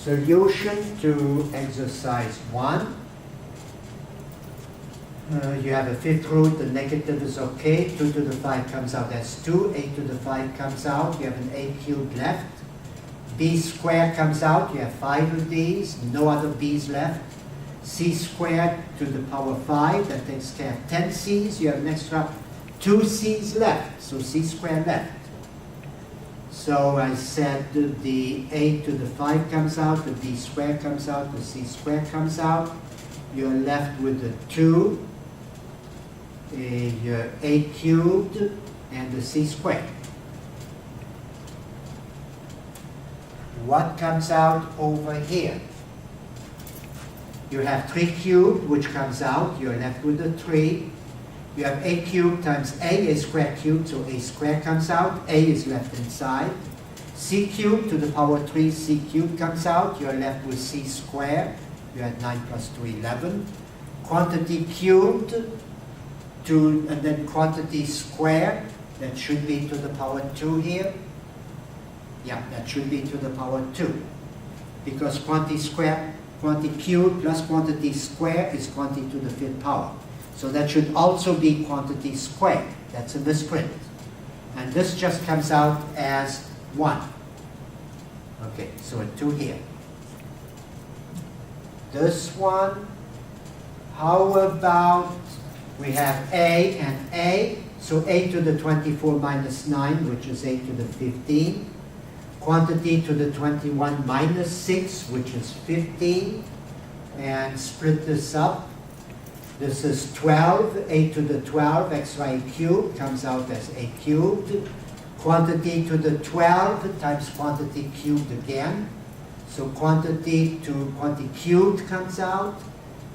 Solution to exercise 1. You have a fifth root, the negative is okay. 2 to the 5 comes out as 2. 8 to the 5 comes out. You have an a cubed left. B squared comes out. You have 5 of these. No other b's left. C squared to the power 5. That takes care of 10 c's. You have an extra 2 c's left. So c squared left. So I said the 8 to the 5 comes out. The b squared comes out. The c squared comes out. You're left with the 2. Your a cubed and the c squared. What comes out over here? You have 3 cubed, which comes out. You're left with the 3. You have a cubed times a squared cubed, so a squared comes out. A is left inside. C cubed to the power 3, c cubed comes out. You're left with c squared. You had 9 plus 2, 11. Quantity cubed and then quantity squared. That should be to the power 2 here. Yeah, that should be to the power 2. Because quantity cubed plus quantity squared is quantity to the 5th power. So that should also be quantity squared. That's a misprint. And this just comes out as 1. Okay, so a 2 here. This one, how about we have a and a, so a to the 24 minus 9, which is a to the 15. Quantity to the 21 minus 6, which is 15. And split this up. This is 12, a to the 12, extra a cubed, comes out as a cubed. Quantity to the 12 times quantity cubed again. So quantity to quantity cubed comes out.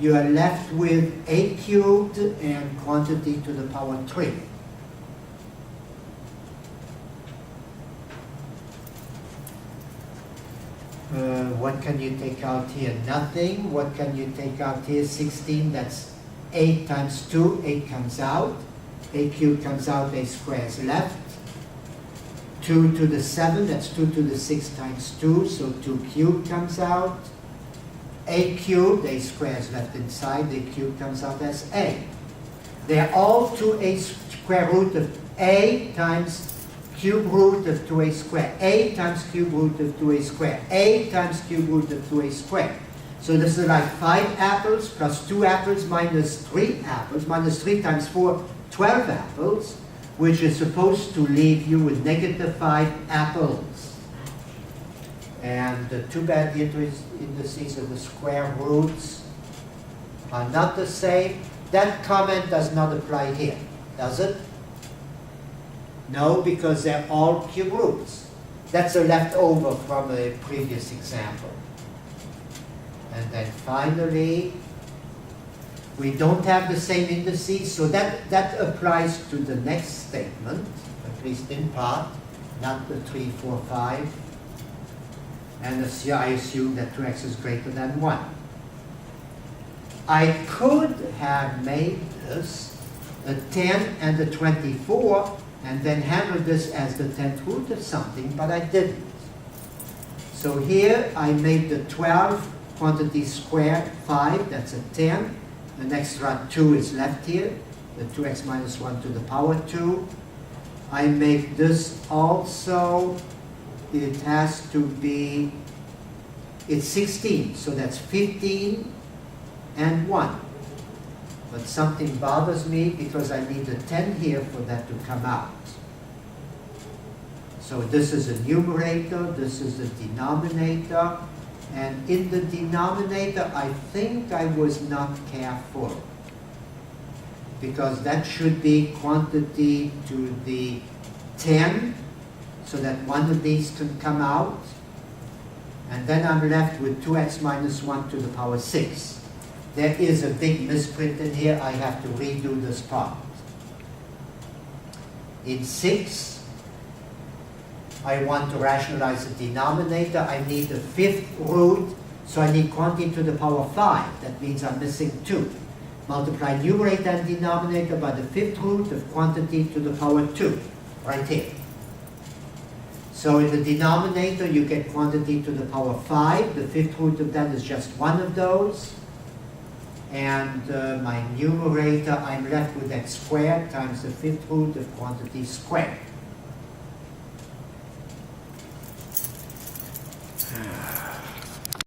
You are left with a cubed and quantity to the power 3. What can you take out here? Nothing. What can you take out here? 16, that's 8 times 2, 8 comes out. A cubed comes out, a square is left. 2 to the 7, that's 2 to the 6 times 2, so 2 cubed comes out. A cubed, a square is left inside, a cubed comes out as a. They're all to a square root of a times cube root of 2a squared. A times cube root of 2a squared. A times cube root of 2a squared. So this is like 5 apples plus 2 apples minus 3 apples. Minus 3 times 4, 12 apples, which is supposed to leave you with negative 5 apples. And too bad the indices of the square roots are not the same. That comment does not apply here, does it? No, because they're all cube roots. That's a leftover from a previous example. And then finally, we don't have the same indices, so that applies to the next statement, at least in part, not the 3, 4, 5. And I assume that 2x is greater than 1. I could have made this a 10 and a 24 and then handled this as the 10th root of something, but I didn't. So here I made the 12 quantity squared 5, that's a 10. An extra 2 is left here, the 2x minus 1 to the power 2. I make this also, it has to be, it's 16, so that's 15 and 1. But something bothers me because I need a 10 here for that to come out. So this is a numerator, this is the denominator, and in the denominator I think I was not careful, because that should be quantity to the 10, so that one of these can come out, and then I'm left with 2x minus 1 to the power 6. There is a big misprint in here. I have to redo this part. In 6, I want to rationalize the denominator. I need the 5th root, so I need quantity to the power 5. That means I'm missing 2. Multiply numerator and denominator by the 5th root of quantity to the power 2, right here. So in the denominator, you get quantity to the power 5. The fifth root of that is just one of those. And my numerator, I'm left with x squared times the fifth root of quantity squared.